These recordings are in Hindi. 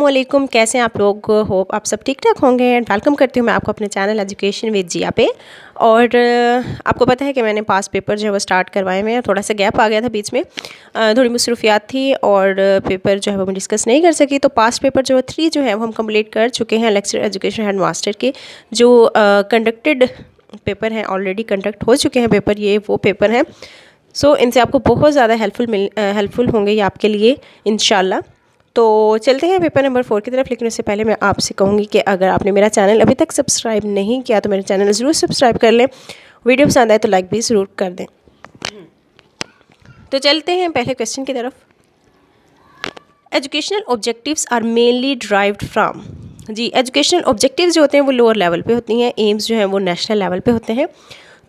अस्सलामुअलैकुम, कैसे हैं आप लोग। होप आप सब ठीक ठाक होंगे एंड वेलकम करती हूँ मैं आपको अपने चैनल एजुकेशन विद जिया पे। और आपको पता है कि मैंने पास पेपर जो है वो स्टार्ट करवाए हुए हैं। थोड़ा सा गैप आ गया था बीच में, थोड़ी मसरूफियात थी और पेपर जो है वो मैं डिस्कस नहीं कर सकी। तो पास पेपर जो 3 जो है वो हम कंप्लीट कर चुके हैं लेक्चर एजुकेशन हेड मास्टर के, जो कंडक्टेड पेपर हैं, ऑलरेडी कंडक्ट हो चुके हैं पेपर, ये वो पेपर हैं। सो इनसे आपको बहुत ज़्यादा हेल्पफुल होंगे ये आपके लिए इंशाल्लाह। तो चलते हैं पेपर नंबर 4 की तरफ। लेकिन उससे पहले मैं आपसे कहूँगी कि अगर आपने मेरा चैनल अभी तक सब्सक्राइब नहीं किया तो मेरे चैनल ज़रूर सब्सक्राइब कर लें। वीडियो पसंद आए तो लाइक भी ज़रूर कर दें। तो चलते हैं पहले क्वेश्चन की तरफ। Educational objectives are mainly derived from. जी, एजुकेशनल ऑब्जेक्टिव्स जो होते हैं वो लोअर लेवल पे होती हैं, एम्स जो हैं वो नेशनल लेवल पे होते हैं।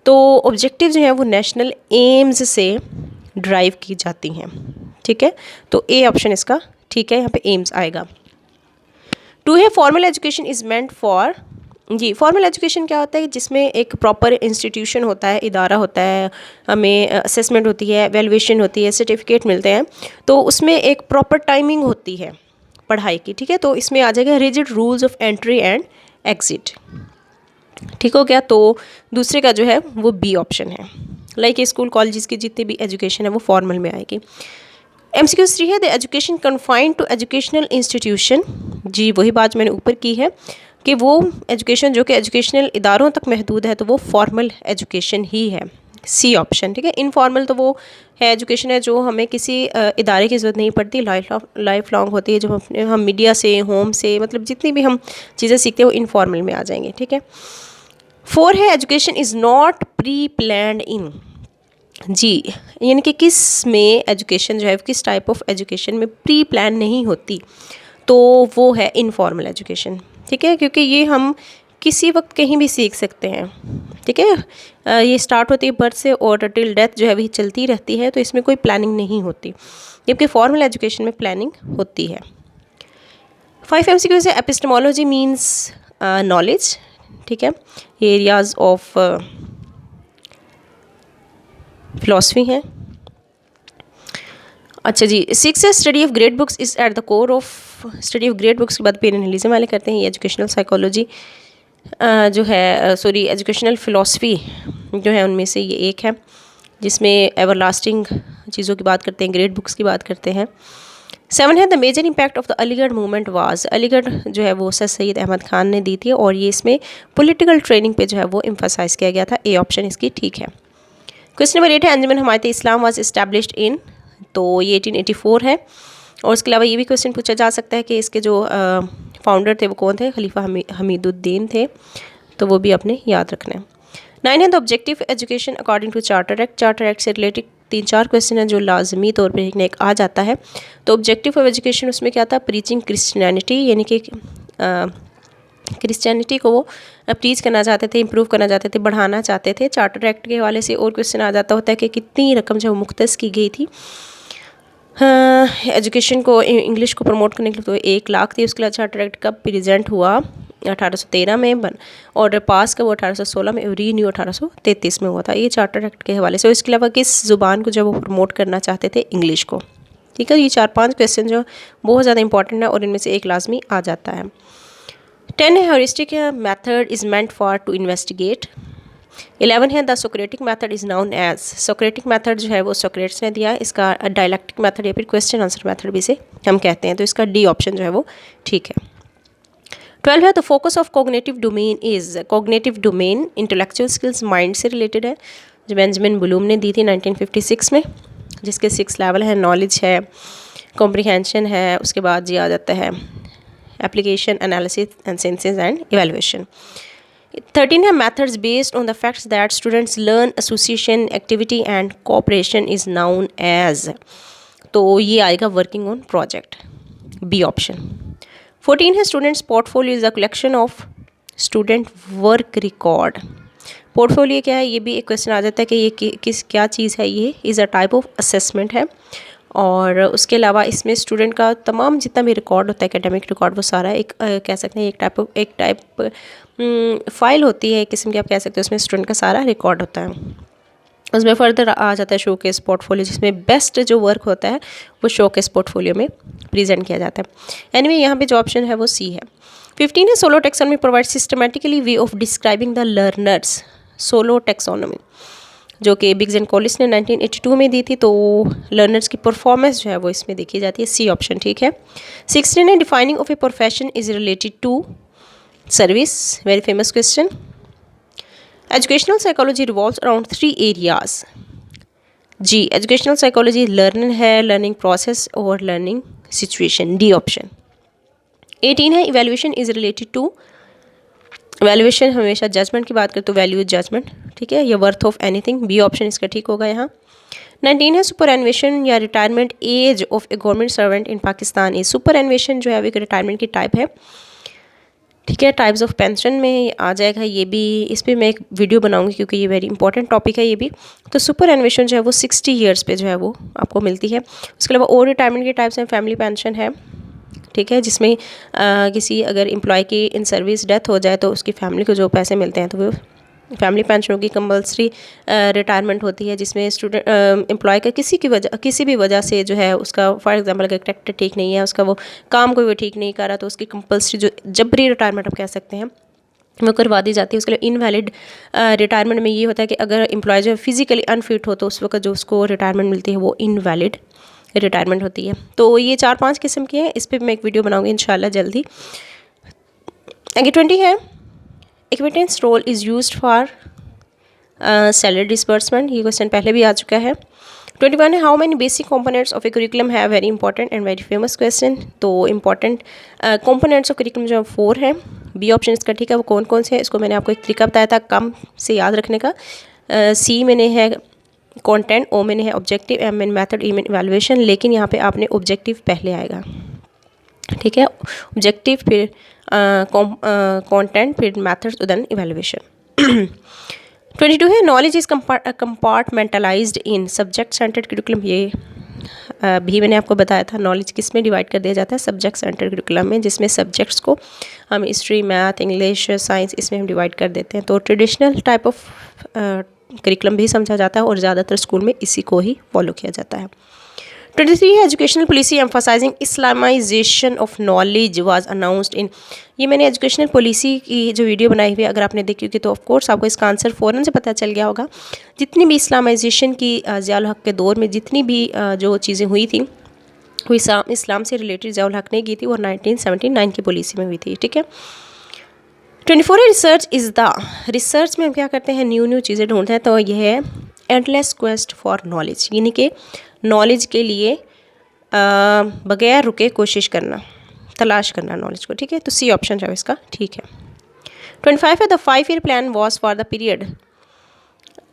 तो ऑब्जेक्टिव जो हैं वो नेशनल एम्स से ड्राइव की जाती हैं। ठीक है, तो ए ऑप्शन इसका ठीक है, यहाँ पे एम्स आएगा। टू है formal education is meant for. जी, फॉर्मल एजुकेशन क्या होता है, जिसमें एक प्रॉपर इंस्टीट्यूशन होता है, इदारा होता है, हमें असेसमेंट होती है, वैल्यूएशन होती है, सर्टिफिकेट मिलते हैं। तो उसमें एक प्रॉपर टाइमिंग होती है पढ़ाई की। ठीक है, तो इसमें आ जाएगा rigid rules of entry and exit. ठीक हो गया। तो दूसरे का जो है वो बी ऑप्शन है। लाइक स्कूल कॉलेजेस की जितनी भी एजुकेशन है वो फॉर्मल में आएगी। MCQ3 है the education confined to educational institution. जी, वही बात मैंने ऊपर की है कि वो एजुकेशन जो कि एजुकेशनल इदारों तक महदूद है तो वो फॉर्मल एजुकेशन ही है, सी ऑप्शन। ठीक है, इनफॉर्मल तो वो है एजुकेशन है जो हमें किसी इदारे की ज़रूरत नहीं पड़ती, लाइफ लॉन्ग होती है, जो हम मीडिया से, होम से, मतलब जितनी भी हम चीज़ें सीखते हैं वो इनफॉर्मल में आ जाएंगे। ठीक है। 4 है education is not pre planned in. जी, यानी कि किस में एजुकेशन जो है, किस टाइप ऑफ एजुकेशन में प्री प्लान नहीं होती, तो वो है इनफॉर्मल एजुकेशन। ठीक है, क्योंकि ये हम किसी वक्त कहीं भी सीख सकते हैं। ठीक है, ये स्टार्ट होती है बर्थ से और टिल डेथ जो है वही चलती रहती है, तो इसमें कोई प्लानिंग नहीं होती, जबकि फॉर्मल एजुकेशन में प्लानिंग होती है। 5 MCQ से एपिस्टेमोलॉजी मीन्स नॉलेज। ठीक है, ये एरियाज ऑफ फिलॉसफी है। अच्छा जी, 6 है study of great books is at the core of. Study of great books के बाद पेन एनालिज्म वाले करते हैं। ये एजुकेशनल साइकोलॉजी जो है, सॉरी एजुकेशनल फ़िलॉसफी जो है उनमें से ये एक है, जिसमें एवरलास्टिंग चीज़ों की बात करते हैं, ग्रेट बुक्स की बात करते हैं। 7 है the major impact of the Aligarh movement was. Aligarh जो है वो सर सैयद अहमद खान ने दी थी और ये इसमें पॉलिटिकल ट्रेनिंग पे जो है वो एम्फसाइज़ किया गया था। ए ऑप्शन इसकी ठीक है। क्वेश्चन नंबर 8 है अंजुमन हमायत इस्लाम वाज इस्टेब्लिश्ड इन। तो ये 1884 है। और उसके अलावा ये भी क्वेश्चन पूछा जा सकता है कि इसके जो फाउंडर थे वो कौन थे, खलीफा हमीदुद्दीन थे, तो वो भी आपने याद रखना है। 9 है the objective education according to charter act. Charter act से रिलेटेड 3-4 क्वेश्चन हैं जो लाजमी तौर पर एक आ जाता है। तो ऑब्जेक्टिव ऑफ एजुकेशन उसमें क्या था, प्रीचिंग क्रिश्चियनिटी, यानी कि क्रिश्चियनिटी को वो प्रीच करना चाहते थे, इम्प्रूव करना चाहते थे, बढ़ाना चाहते थे। चार्टर एक्ट के हवाले से और क्वेश्चन आ जाता होता है कि कितनी रकम जो मुख्तस की गई थी एजुकेशन को, इंग्लिश को प्रमोट करने के लिए, तो 1 लाख थी। उसके बाद चार्टर एक्ट कब प्रेजेंट हुआ, 1813 में बन, और पास का वो 1816 में, रीन्यू 1833 में हुआ था। ये चार्टर एक्ट के हवाले से। इसके अलावा किस ज़ुबान को जब वो प्रमोट करना चाहते थे, इंग्लिश को। ठीक है, ये 4-5 क्वेश्चन जो बहुत ज़्यादा इंपॉर्टेंट है और इनमें से एक लाजमी आ जाता है। 10 है heuristic method is meant for to investigate. 11 है the Socratic method is known as. Socratic method जो है वो सोक्रेट्स ने दिया, इसका डायलेक्टिक मेथड या फिर क्वेश्चन आंसर मेथड भी से हम कहते हैं, तो इसका डी ऑप्शन जो है वो ठीक है। 12 है the focus of cognitive domain is. Cognitive domain intellectual skills, mind से रिलेटेड है, जो बेंजामिन ब्लूम ने दी थी 1956 में, जिसके 6 लेवल है, नॉलेज है, कॉम्प्रिहेंशन है, उसके बाद जी आ जाता है application, analysis and synthesis and evaluation. 13 है methods based on the facts that students learn, association, activity and cooperation is known as. तो ये आएगा working on project, B option. 14 है students portfolio is a collection of student work record. Portfolio क्या है, ये भी एक क्वेश्चन आ जाता है कि ये किस क्या चीज़ है, ये is a type of assessment है। और उसके अलावा इसमें स्टूडेंट का तमाम जितना भी रिकॉर्ड होता है, एकेडमिक रिकॉर्ड, वो सारा एक कह सकते हैं एक टाइप फाइल होती है, एक किस्म की आप कह सकते हो, उसमें स्टूडेंट का सारा रिकॉर्ड होता है। उसमें फर्दर आ जाता है शोकेस पोर्टफोलियो, जिसमें बेस्ट जो वर्क होता है वो शोकेस पोर्टफोलियो में प्रेजेंट किया जाता है। एनीवे यहाँ पे जो ऑप्शन है वो सी है। 15 है solo taxonomy provide systematically way of describing the learners. Solo taxonomy जो कि बिग्स एंड कॉलिस ने 1982 में दी थी, तो लर्नर्स की परफॉर्मेंस जो है वो इसमें देखी जाती है, सी ऑप्शन ठीक है। 16 है defining of a profession is related to service, very famous question. Educational psychology revolves around 3 areas. जी एजुकेशनल साइकोलॉजी लर्निंग है, लर्निंग प्रोसेस और लर्निंग सिचुएशन, डी ऑप्शन। 18 है evaluation is related to, valuation हमेशा जजमेंट की बात करें तो वैल्यू जजमेंट, ठीक है, या worth of anything, B option इसका ठीक होगा यहाँ। 19 है सुपर एनुएशन या retirement age of a government servant इन पाकिस्तान। ये सुपर एनुएशन जो है वो एक रिटायरमेंट की टाइप है, ठीक है, टाइप्स ऑफ पेंशन में आ जाएगा ये भी, इस पर मैं एक वीडियो बनाऊंगी क्योंकि ये वेरी इंपॉर्टेंट टॉपिक है ये भी। तो सुपर एनुएशन जो है वो 60 ईयर्स पे जो है वो आपको मिलती है। उसके अलावा और रिटायरमेंट के टाइप्स हैं, फैमिली पेंशन है, ठीक है, जिसमें किसी अगर एम्प्लॉय की इन सर्विस डेथ हो जाए तो उसकी फैमिली को जो पैसे मिलते हैं तो वो फैमिली पेंशन की कंपल्सरी रिटायरमेंट होती है, जिसमें स्टूडेंट एम्प्लॉय का किसी भी वजह से जो है उसका फॉर एग्जांपल अगर कैरेक्टर ठीक नहीं है, उसका वो काम कोई वो ठीक नहीं कर रहा, तो उसकी कंपल्सरी जो जबरी रिटायरमेंट आप कह सकते हैं वो करवा दी जाती है। उसके लिए इनवैलिड रिटायरमेंट में ये होता है कि अगर एम्प्लॉय जो फिजिकली अनफिट हो तो उस वक्त जो उसको रिटायरमेंट मिलती है वो इनवैलिड रिटायरमेंट होती है। तो ये 4-5 किस्म के हैं, इस पर मैं एक वीडियो बनाऊंगी इंशाल्लाह जल्दी। आगे 20 है acquittance roll is used for salary disbursement, ये क्वेश्चन पहले भी आ चुका है। 21 है how many basic components of a curriculum है, very important and very famous question. तो इंपॉर्टेंट कंपोनेंट्स ऑफ करिकुलम जो 4 हैं, बी ऑप्शन इसका ठीक है। वो कौन कौन से हैं इसको मैंने आपको एक तरीका बताया था कम से याद रखने का। सी मैंने है कंटेंट, ओ मैंने है ऑब्जेक्टिव, एम मैंने मेथड, ई मैंने इवैल्यूएशन, लेकिन यहाँ पे आपने ऑब्जेक्टिव पहले आएगा, ठीक है, ऑब्जेक्टिव फिर कंटेंट फिर मेथड देन इवैल्यूएशन। 22 है knowledge is compartmentalised in subject centred curriculum, ये भी मैंने आपको बताया था नॉलेज किस में डिवाइड कर दिया जाता है, सब्जेक्ट सेंटर्ड करिकुलम में, जिसमें सब्जेक्ट्स को हम हिस्ट्री, मैथ, इंग्लिश, साइंस इसमें हम डिवाइड कर देते हैं। तो ट्रेडिशनल टाइप ऑफ करिकुलम भी समझा जाता है और ज़्यादातर स्कूल में इसी को ही फॉलो किया जाता है। 23 है educational policy emphasising Islamisation of knowledge was announced in, ये मैंने एजुकेशनल पॉलिसी की जो वीडियो बनाई हुई है अगर आपने देखी होगी तो ऑफ कोर्स आपको इसका आंसर फ़ौरन से पता चल गया होगा। जितनी भी इस्लामाइजेशन की ज़ियाउल हक के दौर में जितनी भी जो चीज़ें हुई थी वो इस्लाम से रिलेटेड ज़ियाउल हक ने की थी और 1979 की पॉलिसी में हुई थी, ठीक है। 24 है रिसर्च इज़ द, रिसर्च में हम क्या करते हैं, न्यू चीज़ें ढूंढते हैं, तो यह है एंडलेस क्वेस्ट फॉर नॉलेज, यानी कि नॉलेज के लिए बगैर रुके कोशिश करना, तलाश करना नॉलेज को, ठीक है। तो सी ऑप्शन जो है इसका ठीक है। 25 है the 5 year plan was for the period,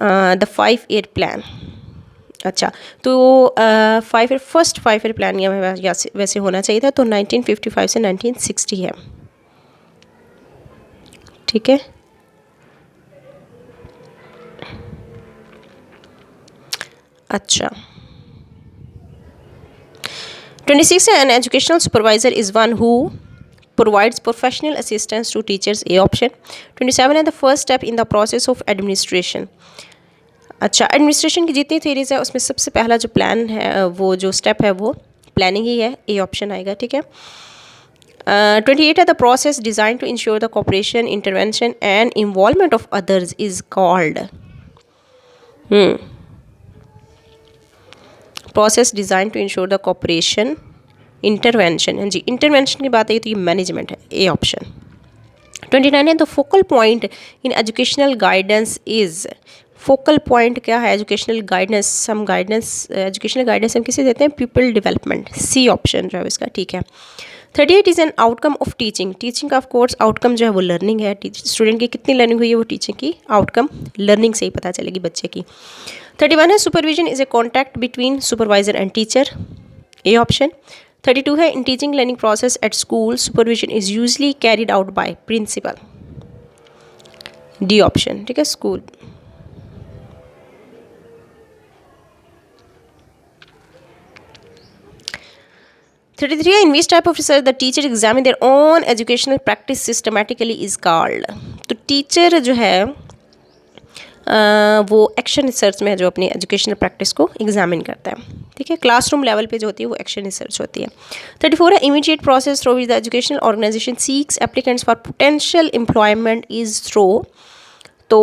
the 5 year plan, अच्छा तो 5 ईयर फर्स्ट 5 ईयर प्लान या वैसे होना चाहिए था, तो 1955 से 1960 है, ठीक है। अच्छा 26 है an educational supervisor is one who provides professional assistance to teachers, A option. 27 है the first step in the process of administration, अच्छा एडमिनिस्ट्रेशन की जितनी थ्योरीज है उसमें सबसे पहला जो प्लान है वो जो स्टेप है वो प्लानिंग ही है, ए ऑप्शन आएगा, ठीक है। 28 है the process design to ensure the cooperation, intervention and involvement of others is called, process design to ensure the cooperation, intervention, जी इंटरवेंशन की बात आई तो ये मैनेजमेंट है, ए ऑप्शन। 29 है the focal point in educational guidance is, focal point क्या है एजुकेशनल गाइडेंस, हम गाइडेंस एजुकेशनल गाइडेंस हम किसे देते हैं, पीपल डेवलपमेंट, सी ऑप्शन जो है इसका ठीक है। 38 is an outcome of teaching, teaching का ऑफ कोर्स आउटकम जो है वो लर्निंग है, स्टूडेंट की कितनी लर्निंग हुई है वो टीचिंग की आउटकम लर्निंग से ही पता चलेगी बच्चे की। 31 है supervision is a contact between supervisor and teacher, A option. 32 है in teaching learning process at school supervision is usually carried out by principal, D option, ठीक है स्कूल। 33 है in which type of research the teacher examine their own educational practice systematically is called, तो टीचर जो है वो एक्शन रिसर्च में है जो अपनी एजुकेशनल प्रैक्टिस को एग्जामिन करता है, ठीक है। क्लासरूम लेवल पे जो होती है वो एक्शन रिसर्च होती है। 34 है immediate process through which the educational organization seeks applicants for potential employment is through. तो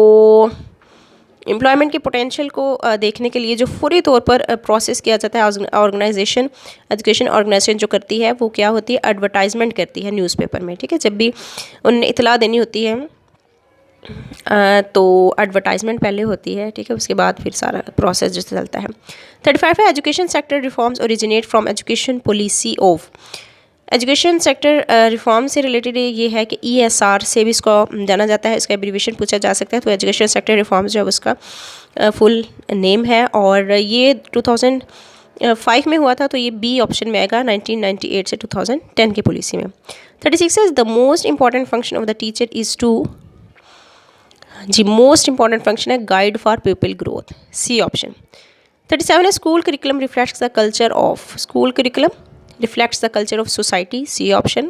एम्प्लॉयमेंट के पोटेंशियल को देखने के लिए जो पूरी तौर पर प्रोसेस किया जाता है ऑर्गेनाइजेशन, एजुकेशन ऑर्गेनाइजेशन जो करती है वो क्या होती है, एडवर्टाइजमेंट करती है न्यूज़पेपर में, ठीक है। जब भी उन्हें इतला देनी होती है तो एडवर्टाइजमेंट पहले होती है, ठीक है, उसके बाद फिर सारा प्रोसेस जो चलता है। 35 है education sector reforms originate from education policy of. Education sector reform से रिलेटेड ये है कि ESR से भी इसको जाना जाता है, इसका एब्रीविएशन पूछा जा सकता है। तो एजुकेशन सेक्टर रिफॉर्म्स जो है उसका फुल नेम है, और ये 2005 में हुआ था, तो ये B ऑप्शन में आएगा 1998 से 2010 की पॉलिसी में। 36 is the most important function of the teacher is to, जी मोस्ट इंपॉर्टेंट फंक्शन है guide for people growth, C option. 37 है school curriculum reflects the culture of, school curriculum reflects the culture of society, C option.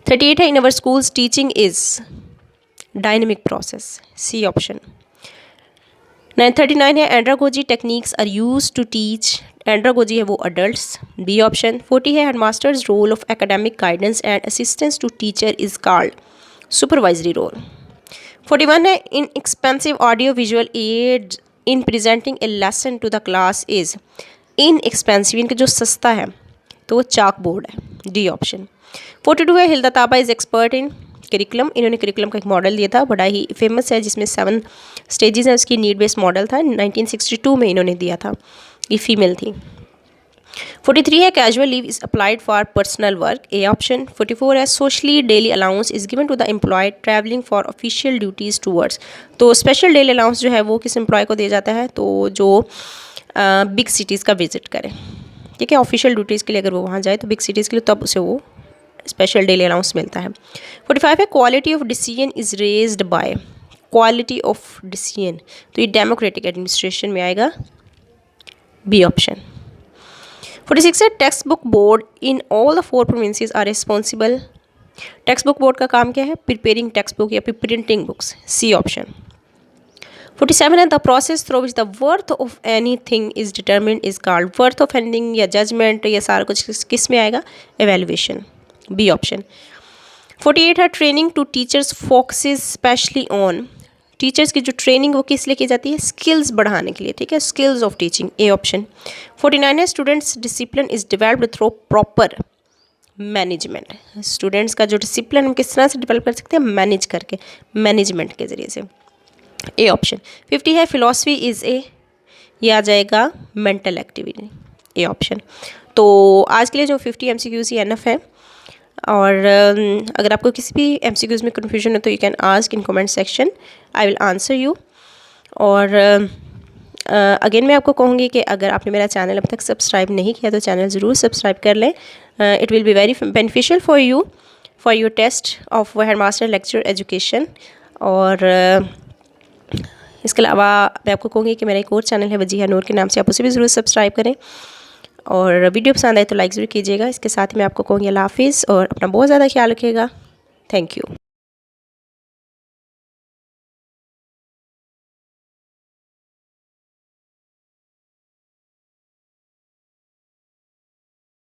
38 है in our schools teaching is dynamic process, C option. 39 है andragogy techniques are used to teach, andragogy है वो adults, B option. 40 है headmaster's role of academic guidance and assistance to teacher is called supervisory role. 41 है inexpensive audio visual aids in presenting a lesson to the class is, inexpensive इनका जो सस्ता है तो वो चाक बोर्ड है, D ऑप्शन। 42 है हिल्दा इज़ एक्सपर्ट इन करिकुलम, इन्होंने करिकुलम का एक मॉडल दिया था बड़ा ही फेमस है जिसमें 7 स्टेजेस हैं, उसकी नीड बेस्ड मॉडल था, 1962 में इन्होंने दिया था, ये फीमेल थी। 43 है casual leave is applied for personal work, A option. 44 है socially daily allowance is given to the employ travelling for official duties towards. तो स्पेशल डेली अलाउंस जो है वो किस एम्प्लॉय को दिया जाता है, तो जो बिग सिटीज़ का विजिट करें, ठीक है, ऑफिशियल ड्यूटीज़ के लिए अगर वो वहाँ जाए तो बिग सिटीज़ के लिए तब उसे वो स्पेशल डेली अलाउंस मिलता है। 45 है quality of decision is raised bye, quality of decision तो ये डेमोक्रेटिक एडमिनिस्ट्रेशन में आएगा, B ऑप्शन। 46 है text book board in all the 4 provinces are responsible, text book board का काम क्या है, प्रिपेयरिंग टेक्स्ट बुक या फिर प्रिंटिंग बुक्स, C ऑप्शन। 47 है the process through which the worth of any thing is determined is called, worth of anything या जजमेंट या सारा कुछ किस में आएगा, एवेल्युएशन, B ऑप्शन। 48 है training to teachers focuses specially on, teachers की जो ट्रेनिंग वो किस लिए की जाती है, स्किल्स बढ़ाने के लिए, ठीक है, skills of teaching, A option. 49 है students discipline is developed through proper management, students का जो डिसिप्लिन हम किस तरह से डेवलप कर सकते हैं, मैनेज करके, मैनेजमेंट के ज़रिए से, A ऑप्शन। 50 है फिलॉसफी इज़ ए, ये आ जाएगा मेंटल एक्टिविटी, A ऑप्शन। तो आज के लिए जो 50 MCQs ही एनफ है, और अगर आपको किसी भी MCQs में कन्फ्यूजन है तो you can ask in comment section, I will answer you. और अगेन मैं आपको कहूँगी कि अगर आपने मेरा चैनल अब तक सब्सक्राइब नहीं किया तो चैनल ज़रूर सब्सक्राइब कर लें, it will be very beneficial for you for your test of headmaster lecture education. और इसके अलावा मैं आपको कहूँगी कि मेरा एक और चैनल है वजीहा नूर के नाम से, आप उसे भी ज़रूर सब्सक्राइब करें, और वीडियो पसंद आए तो लाइक ज़रूर कीजिएगा। इसके साथ ही मैं आपको कहूँगी अल्लाह हाफिज़ और अपना बहुत ज़्यादा ख्याल रखिएगा। Thank you.